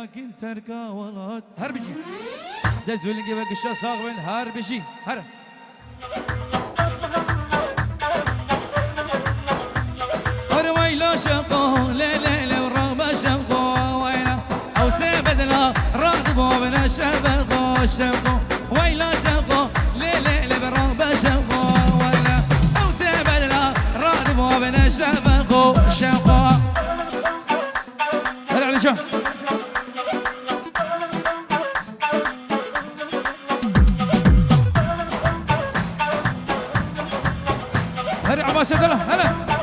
لكن تركا ولات هربجي دزول جبك الشصاغ من هربجي هر ويلا شقو ليلة ورغبة شقو ويلا أو سبدنا راضبو من الشبق الشقو ويلا شقو ليلة ورغبة شقو ويلا أو سبدنا راضبو من الشبق الشقو هلا علي شو هلا عباس هلا هلا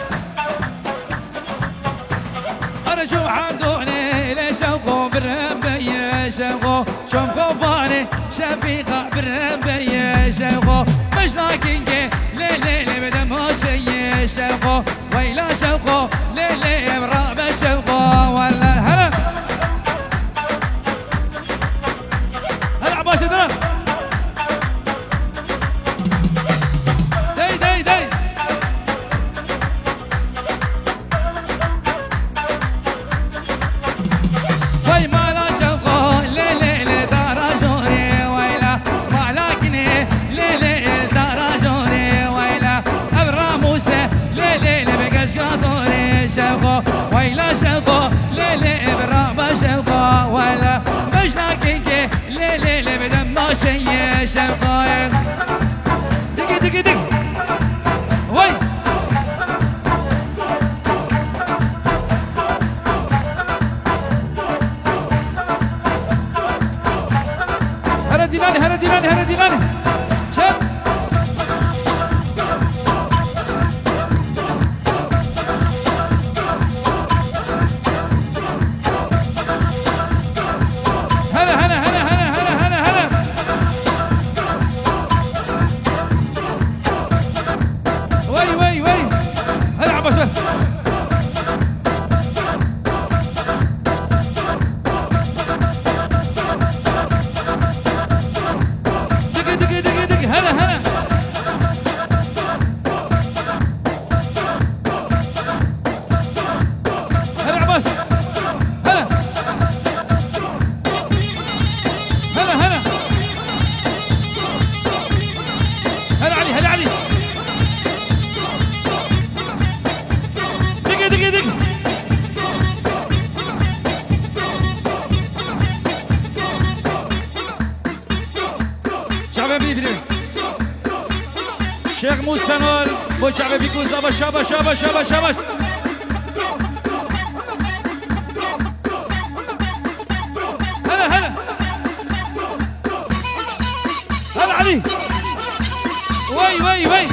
شوف عندوني لشوقو بالربية شوقو شوف قباني شفيقة بالربية شوقو مش لاكينكي ليلي بدم هوشي شوقو ويلا شوقو ليلي برابة شوقو ولا هلا هلا عباس ادرا داي داي داي ويلا شوقو ليلي برابة شوقو ويلا مش لاقيكي ليلي بدم ماشي شوقو دقي دقي دقي وي هلا ديلاني هلا ديلاني هلا ديلاني شب شيخ مستنور بوشعب بيكوز شاباش شاباش شاباش شاباش شاباش هلا هلا هلا علي وي وي وي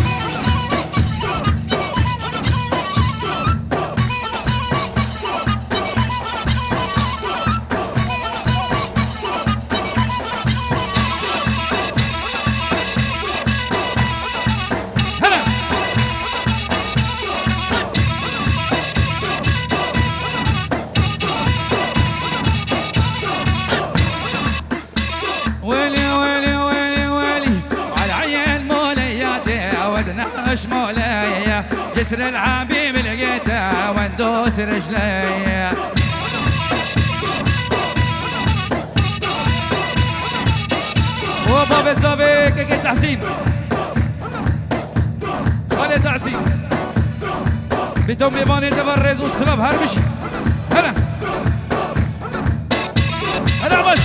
مش مولاي جسر العبيب لقيته وندوس رجلي وباب الزبيك كي تحسين ولا تحسين بدهم يباني تبرز والسبب هربش هلا هلا بس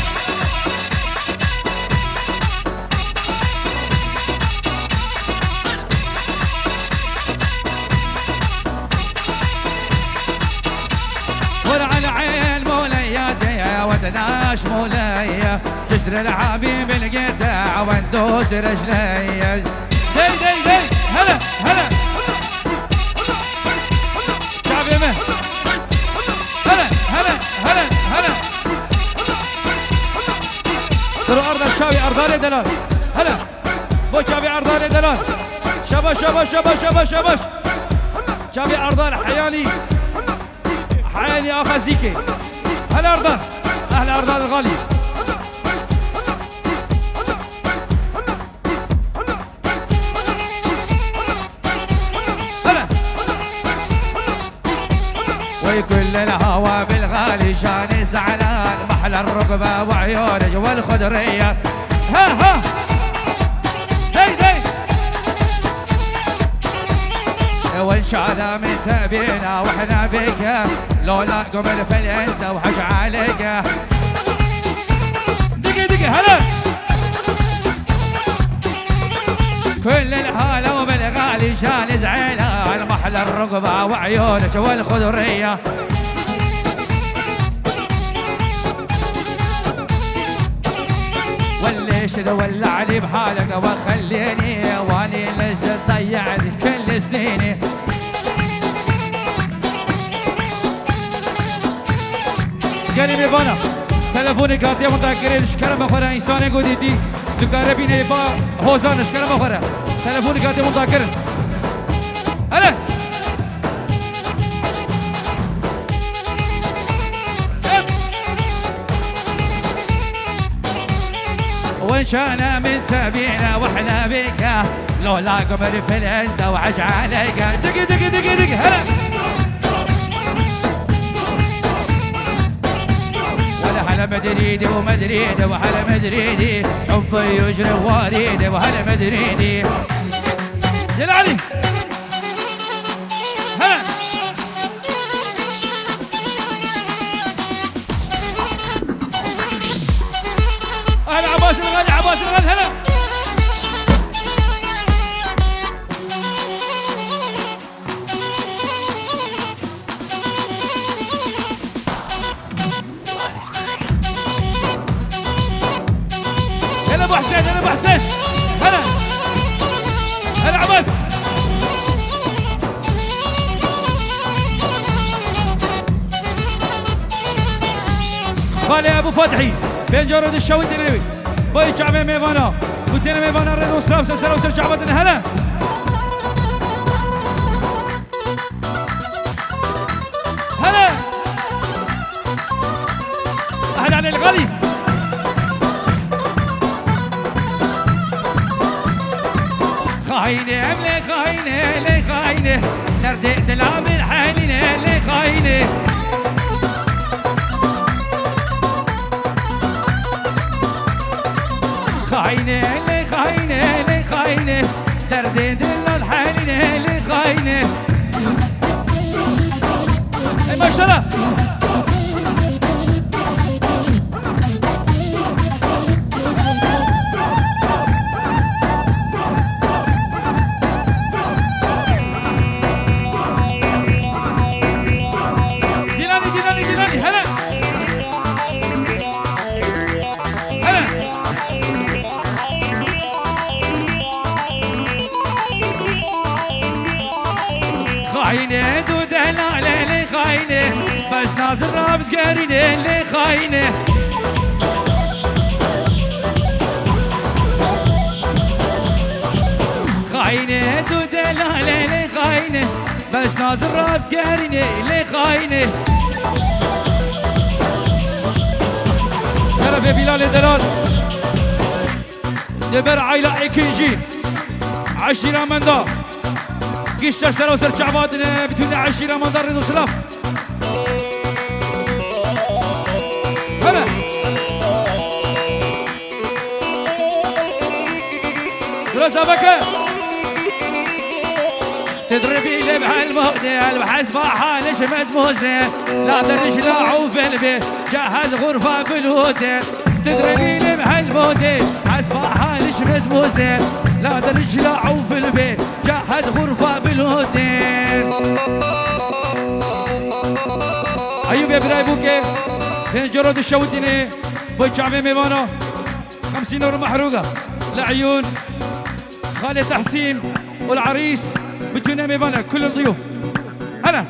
ودناش مولاي جسر العبيب لقيته وندوس رجلي دي دي دي هلا هلا شعبي مه هلا هلا هلا هلا ترى أرضك شعبي أرضالي دلال هلا بو شعبي أرضالي دلال شباش شباش شباش شباش شباش شعبي أرضال حياني حياني آخا زيكي هلا أرضال أهل أرضان الغالي هلا وكل الهوى بالغالي شاني زعلان محلى الرقبة وعيونك والخضرية. ها ها هي وان شاء الله متابعنا واحنا بك، لولا قبل فلنت وحش عليك. دقي هلا كل الهلا وبالغالي شال زعيلة، المحلى الرقبة وعيونك والخضرية. وليش تولع علي بحالك وخليني واني ليش ضيعت كل سنيني. قالي ميفانا تلفوني قاطية متذكرين شكرا بخورا انساني قودي دي دكارة بيني با هوزان شكرا بخورا تلفوني قاطية متذكرين. هلا وان شانا من تبينا واحنا بك، لولا قمر فلنت وعش عليك. دقي هلا هلا مدريدي ومدريدي وهلا مدريدي، حبي يجري وريدي وهلا مدريدي. يا علي هلا اهلا عباس الغالي هلا ابو حسين هلا عباس. خالي ابو فتحي بين جرود الشوي الدنيوي باي شعبي ميفانا وتينا ميفانا ريد وسراف سلسله وسر شعبتنا. هلا اهلا علي الغالي. خاينه املي خاينه لي خاينه نردي دلام الحنينه لي خاينه. خاينه لي خاينه دردي دلال الحنينه لي خاينه. اي ما شاء الله خاينه دو دلاله لي خاينه بس ناظر رابط قارينه لي خاينه. خاينه دو دلاله لي خاينه بس ناظر رابط قارينه لي خاينه. ترى بلال دلال دبر عيله اكنجي عشيره من دا قشة سر وسر شعباتنا بتكون عشيرة من دار وسلاف. هلا دراسة بكا تضربي لي بهالموديل وحسب حالش مدموزة لا ترجلعوا في البيت جهز غرفة بالهوتيل. تضربي لي بهالموديل حسب حالش مدموزة لا ترجلعوا في البيت جهز غرفة بالهوتيل. أيوب يا براي بوكي بين جرود الشوديني بوي شعبي ميوانا 50 يورو محروقة لعيون خالي تحسين والعريس بتونا ميوانا كل الضيوف. هلا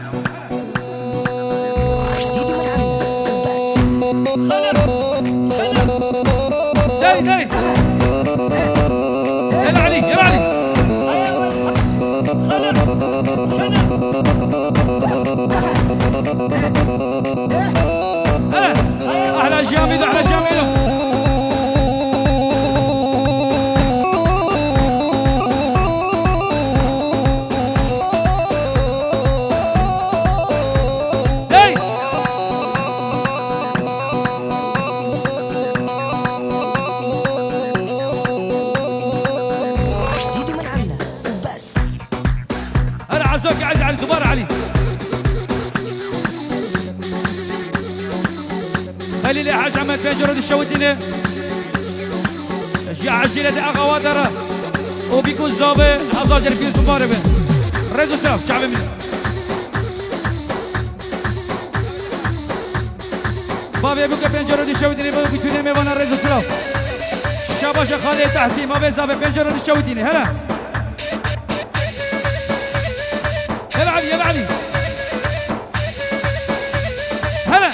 داي يلا علي احلى جامد زوج عز علي دوباره علي خليلي حاج عماد فنجرود الشوديني يا عشيرة أغا وادرة وبيكون زابي حظا جرفيز مباربة ريزو سلام شعبي مني بابي ابوك فنجرود الشوديني بيتوني ميوانا ريزو سلام شاباشا خالي تحسين بابي زابي فنجرود الشوديني هلا هلا علي هلا علي هلا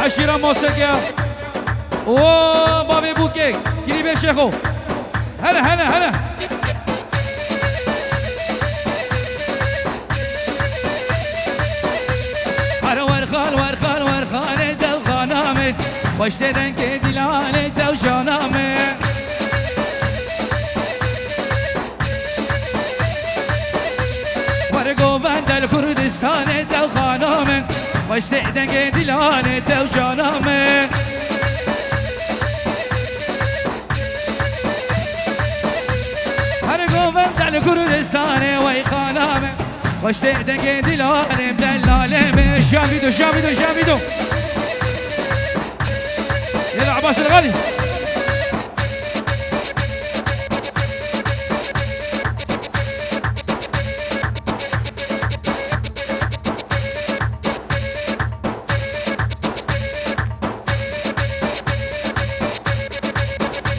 عشيرة موسيقى اوه بابي بوكيك قريب شيخو هلا هلا هلا هلا ورخان ورخان ورخان دل خانامي خوش ددن که دلانه دو جانامي ورقو بندل کردستان دل خانامي خوش ددن که دلانه دو جانامي دل کردستان وی خانامه خوش دنگ دلانم دلالمه شامیدو شامیدو شامیدو يلا عباس الغالي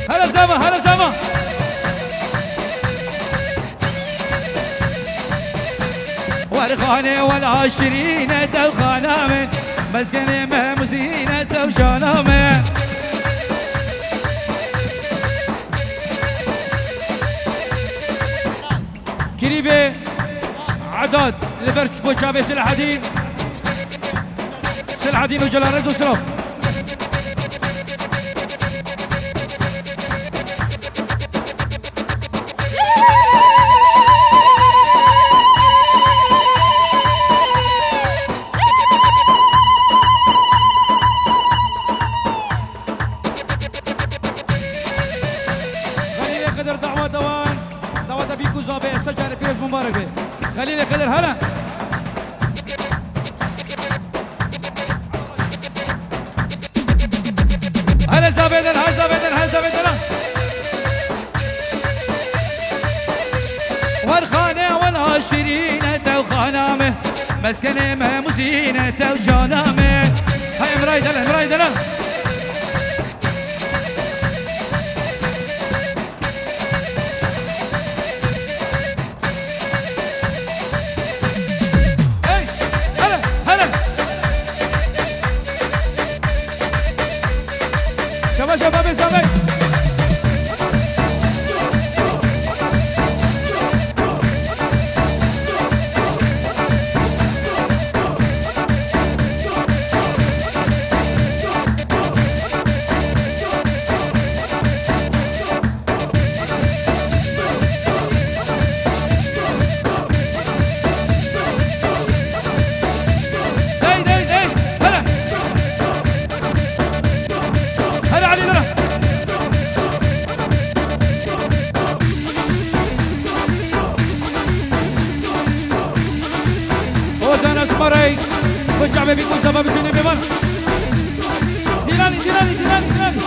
هلا زما هلا زما ورخانه والعشرين دو خانامه مسكنه مهموزينه دو جانامه قريبه عدد لبرج بوشابه سلحدين سلحدين وجلال رزو سلام قدر دعوة دوان دعوة بيكو زابي سجل فيروز مبارك بي خليلي قدر هلا هلا زابيدن هلا زابيدن هلا زابيدن ورخانة والعشرين تو خانامه مسكنة مهموزينة تو جانامه هاي مرايدن مرايدن شباب الزمن مرای بچه بی کوزا با بتونه ببر دیلانی دیلانی دیلانی دیلانی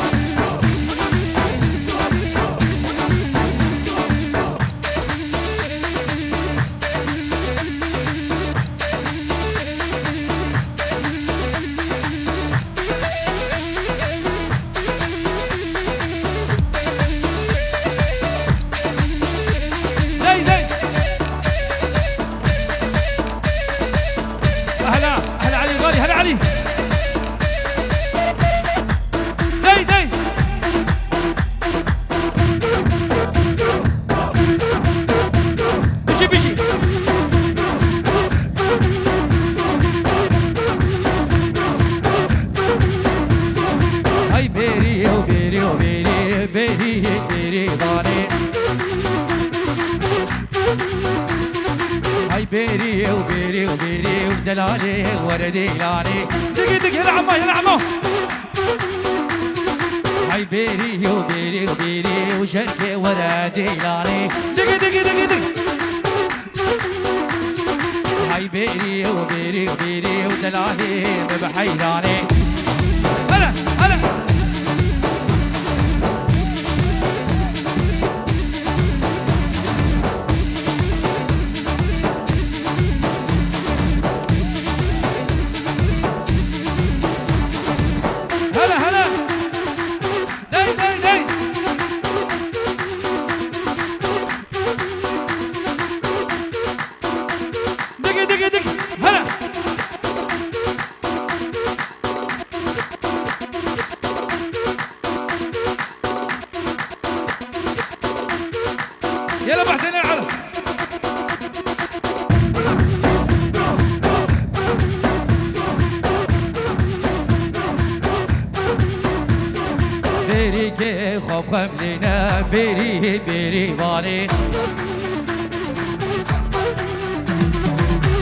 وبيري بيري بيري ضاني هاي بيري وبيري وبيري ودلالي وردي لاني دقي دقي يا عمو يا عمو هاي بيري وبيري وبيري وشركي وردي لاني دقي دقي دقي دقي هاي بيري وبيري وبيري ودلالي بحيراني هلا هلا هلا هلا داي داي داي دقي دقي دقي هلا يلا ابو حسين العرب بيري كي خوف خملينا بيري بيري باني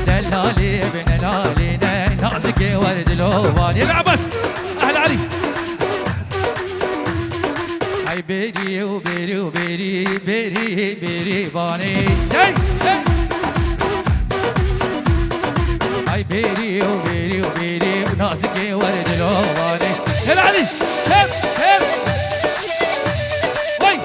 دلالي ابن لالينا نازك ورد لوباني يلعب بس اهل علي هاي بيري وبيري وبيري بيري بيري باني هاي هاي بيري وبيري وبيري ونازك ورد لوباني يلا علي هب هب وي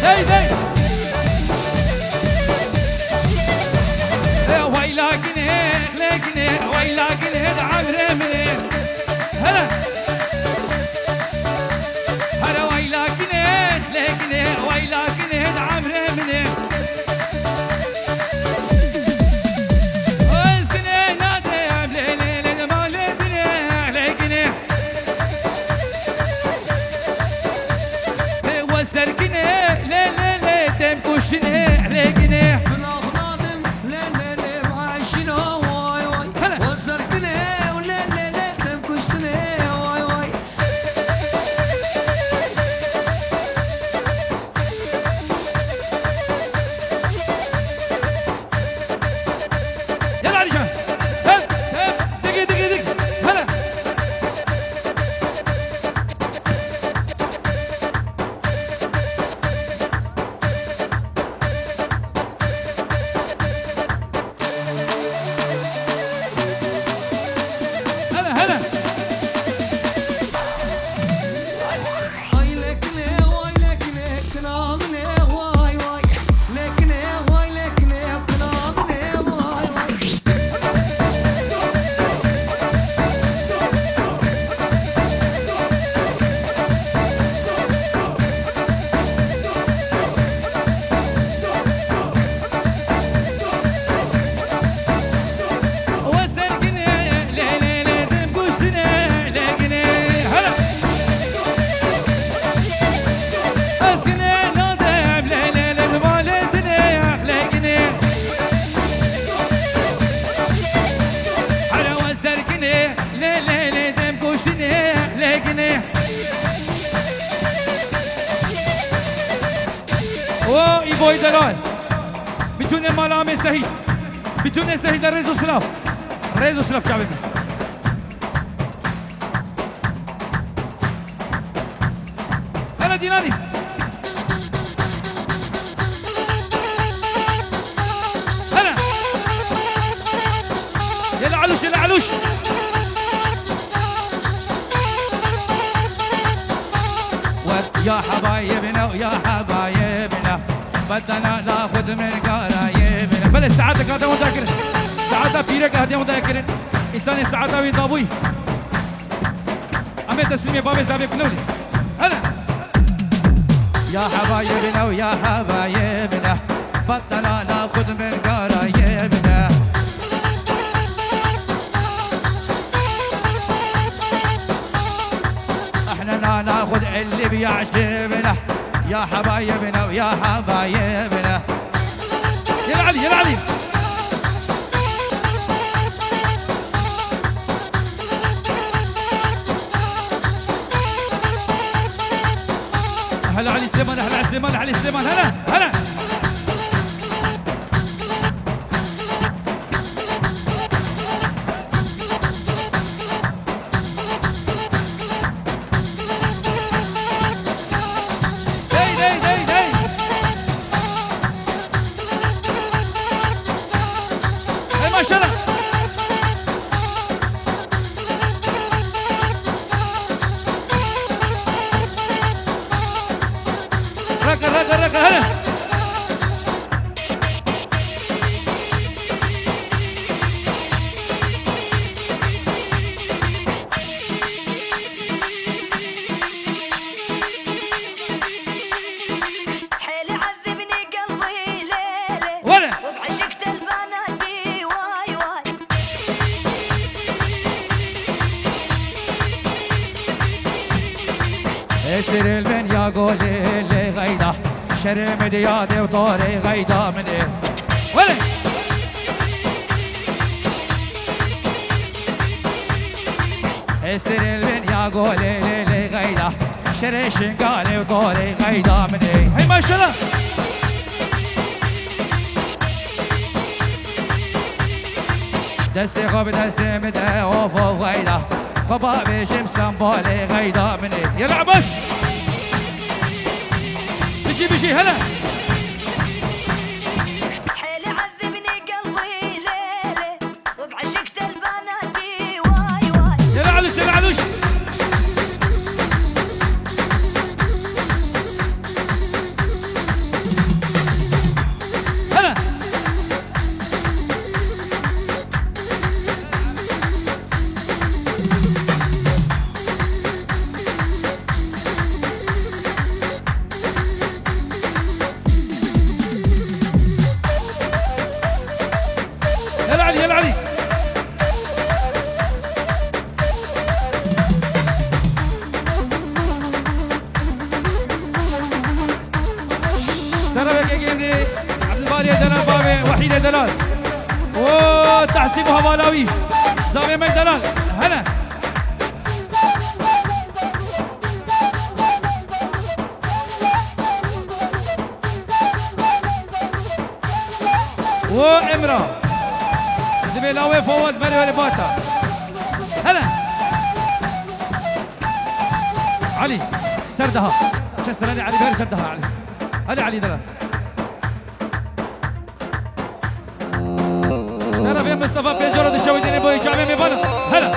هاي هاي ويلاكن هذا عمري منين هلا هلا ويلاكن لكن ويلاكن هذا عمري منين اسكني نادي بليل ما لدني لكن وسركني لا لا لا تمكشني لكن بوي دلال بدون ملامه سهيد بدون سهيد ريزو سلاف ريزو سلاف شعبي هلا ديناني هلا يلا علوش يلا علوش يا حبايبنا ويا حبايبنا بدنا ناخذ من قرايبنا بل السعادة قاعدة مذاكرة السعادة بيرك قاعدة مذاكرة إنسان السعادة ويضابوي أمي تسليمي بابي زابي بنولي هلا يا حبايبنا ويا حبايبنا بدنا ناخذ من قرايبنا يا عجبنا يا حبايبنا ويا حبايبنا. يا علي يا علي هلا علي سليمان، هلا علي سليمان، علي سليمان، هلا هلا. يسر البن يا قولي اللي غيدا شرم ديادي وطوري غيدا مني ولي يسر البن يا قولي اللي غيدا شري شنقالي وطوري غيدا مني. هي ما شاء الله دستي غب دستي مدى وفو غيدا خبابي شمسان بولي غيدا مني. يلا عباس بيجي بيجي هلا حيلي عذبني قلبي ليلي وبعشقت البناتي واي واي. يلا علوش يلا علوش هلا يلا علي ترى يجيني عبد الباري دلال بابي وحيد دلال وتحسيبها مالاوي زاوية من دلال هلا وامرأة دبيلاوي فوز بري ولي باتا هلا علي سردها شستراني علي بيري سردها علي هلا علي دلال ترى فين مصطفى بن جرد الشويدين بوي شعبي ميفانا هلا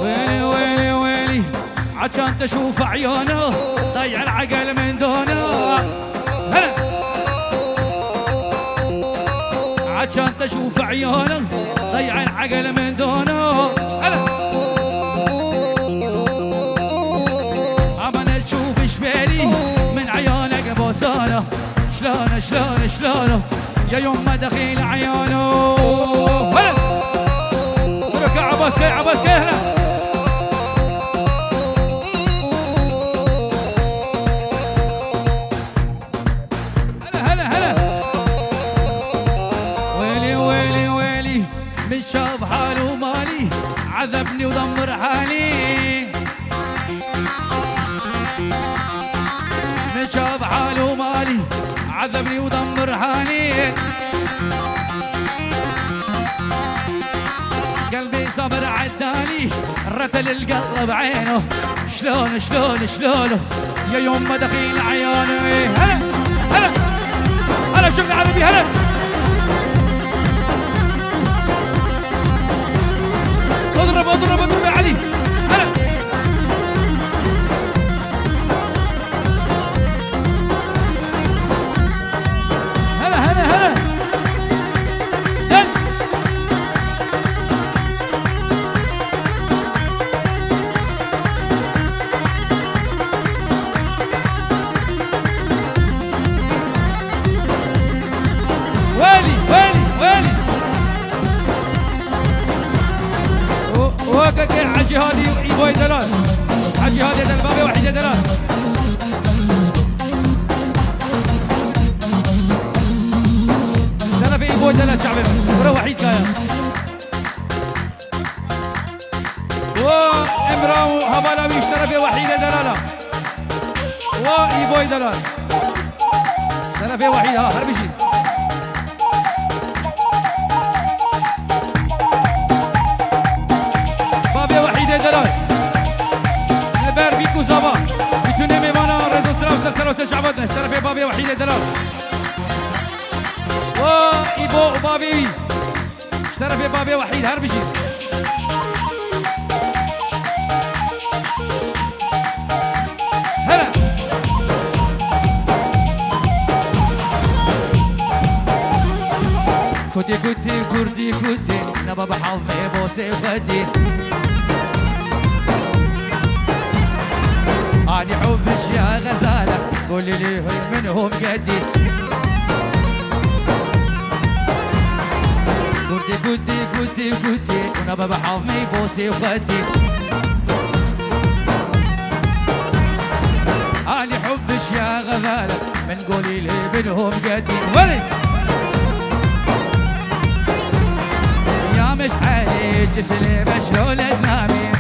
ويلي ويلي ويلي عشان تشوف عيونه ضيع العقل من دونه هلا عشان تشوف عيونه ضيع العقل من دونه هلا أبنا تشوف شفيري من عيونك بوسانه شلونه شلونه شلونه يا يوم ما دخيل عيونه هلا ولك عباس كي عباس كي هلا شاف حاله مالي عذبني ودمر حالي من شاف حاله مالي عذبني ودمر حالي قلبي صبر عداني رتل القلب عينه شلون شلون شلونه يا يوم ما دخيل عيونه هلا هلا هلا شغل عربي هلا اضرب اضرب اضرب يا علي هلا هلا هلا هلا دل ويلي ويلي ويلي وحيدة دلالة وإيبوي دلال طرفي وحيد ها هربشي بابي وحيدة دلال البر بيكو زابا بتوني ميمانا رزو سلام سلسلو سجعبتنا طرفي بابي وحيدة دلال وإيبو وبابي طرفي بابي وحيد هربشي هلا كوتي كوتي كردي كوتي نبا حظي بوسي غدي اني حبش يا غزالة قولي لي منهم قدي كردي كوتي كوتي كوتي ونبا حظي بوسي غدي اني حبش يا غزالة من قولي لي منهم قدي ولي مش عليك سليمة شلون تنامين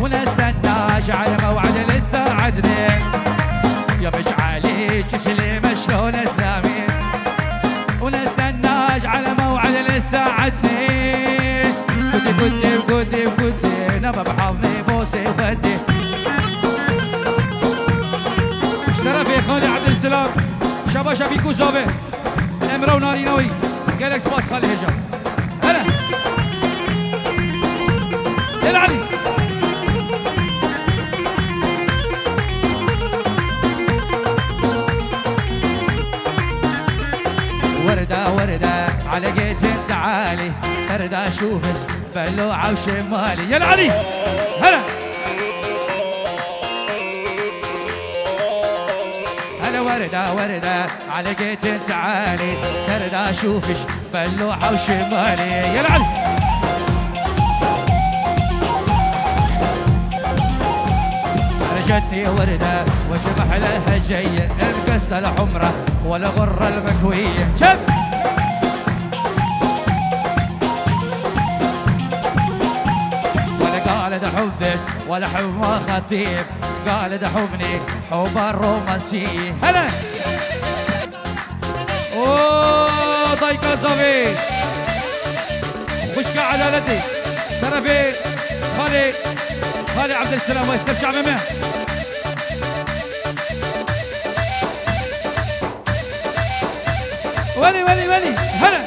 ونستناش على موعد للساعة 2 يا مش عليك سليمة شلون تنامين ونستناش على موعد للساعة 2 كنتي كنتي كنتي كنتي نبى بحضني بوسي بدي اشترى في خالي عبد السلام شبا شبيكو زوبي امرا وناري نوي قالك سباس خالي هجر هلا يلا علي وردة وردة على جيت تعالي وردة اشوفك بلوعة وشمالي يلا علي هلا هلا وردة وردة على جيت تعالي وردة اشوفك بلوعة وشمالي يلا علي جتني وردة وشبح لها جية انقصة الحمرة ولا غرة المكوية شب ولا قالت حبك ولا حب ما خطيب قالت حبني حب الرومانسية هلا اوه ضيقة صبي خشكة عدالتي طرفي خالي عبد السلام ويسترجع ممه ولي هلا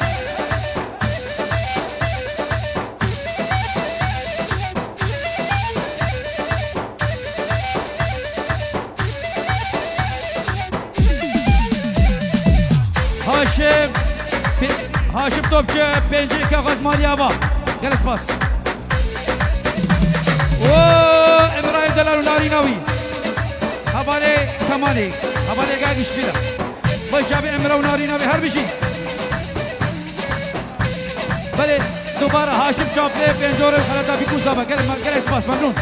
هاشم توبچه پنجه که غزمالی آبا گلس باس امرای دلال و ناری نوی حواله کمالی حواله گاگش بیلا باید جاب امرا و ناری نوی هر بشی بله دوباره هاشم چاپله پنجور خلاتا بیکو سابا گلس باس ممنون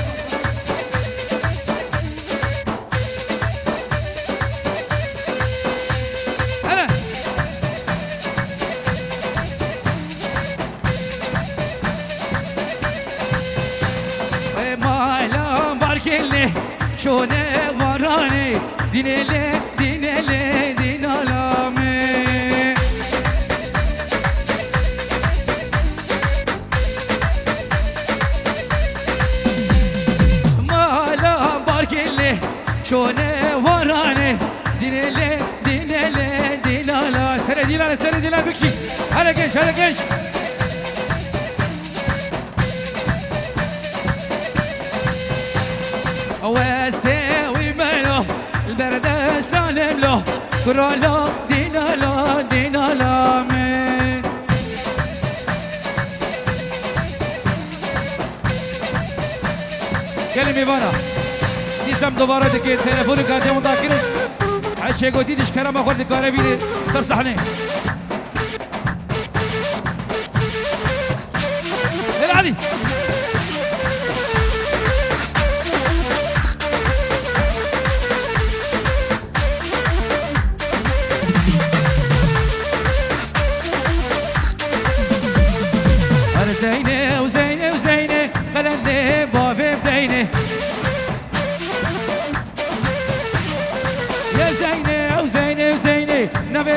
شونه ورانه دینله دینالامه مالا بارکله شونه ورانه دینله دینالا سر دیلال بکشی هلا genç واسوي ماله البرد سالم له كرالا دينالا من كلمة بانا نيسم دوباره دكي تلفون كاتي مذاكرش عشان قلتي ديش كرام اخذ الكارابين صار صحني العلي زينة خلالي بابي بديني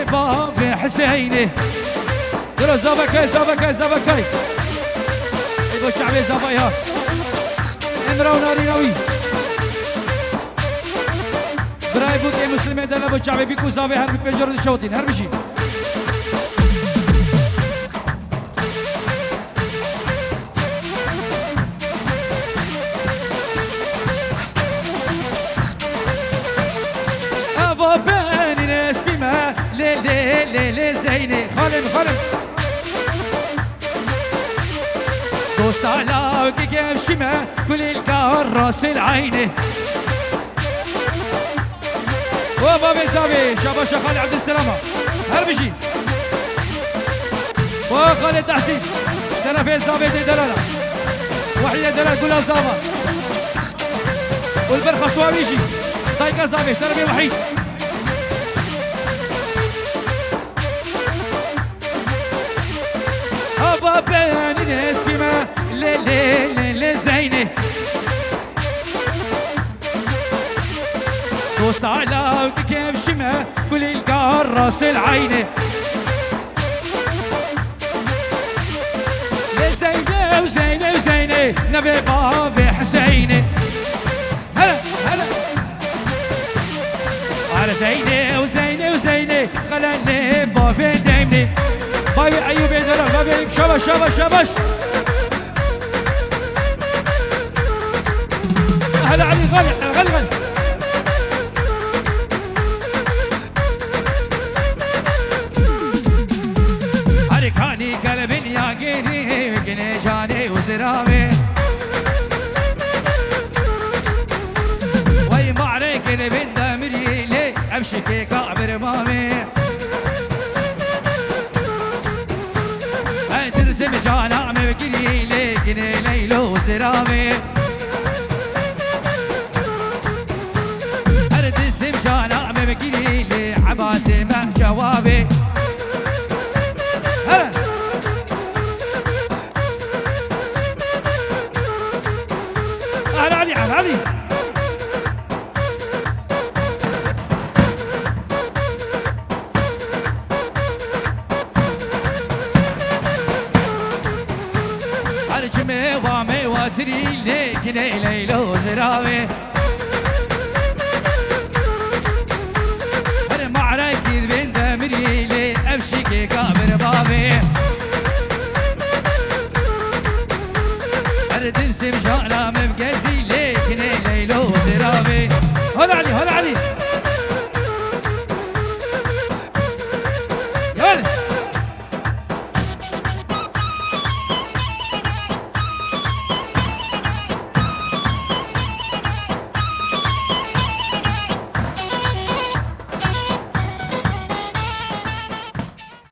نبي باب حسيني درو زبكاي زبكاي زبكاي ايبو شعبي زبايا امرو ناري نوي براي بود اي مسلمين دل ابو شعبي بيكو زاوي هر بيجور الشوطين هر بشي ابو بني ناس بما لي لي لي لي زيني خالم خالم دوست على كيف شما كل الكراس العيني وبابي زابي شابا خالد عبد السلامة هربشي وخالد تحسين اشترى في زابي دي دلالة وحيدة دلالة كلها زابا والبرخة صوابيشي طايقة زابي اشترى في وحيد ابا بني ناس بما لي لي لي لي زيني دوست على كيف شما كل الكراس العيني زيني وزيني وزيني نبي بابي حسيني هلا هلا على زيني وزيني وزيني خلاني بابي دايمني بابي ايوب يدرى بابي شبش شبش شبش هلا علي غلي غلي غلي هركاني قلب يا جيني وجني جاني وزرامي وي ما عليك قلب دمري لي ابشكي كعبر مامي ترسم جانا مبكري لي جني ليلو وزرامي ترسم جانا مبكري لي عباسي مع جوابي على علي على علي ارجمي وامي واتري لي كني ليلو زراوي انا معرك بين دمري لي ابشكي كابر بابي اردم سمجانا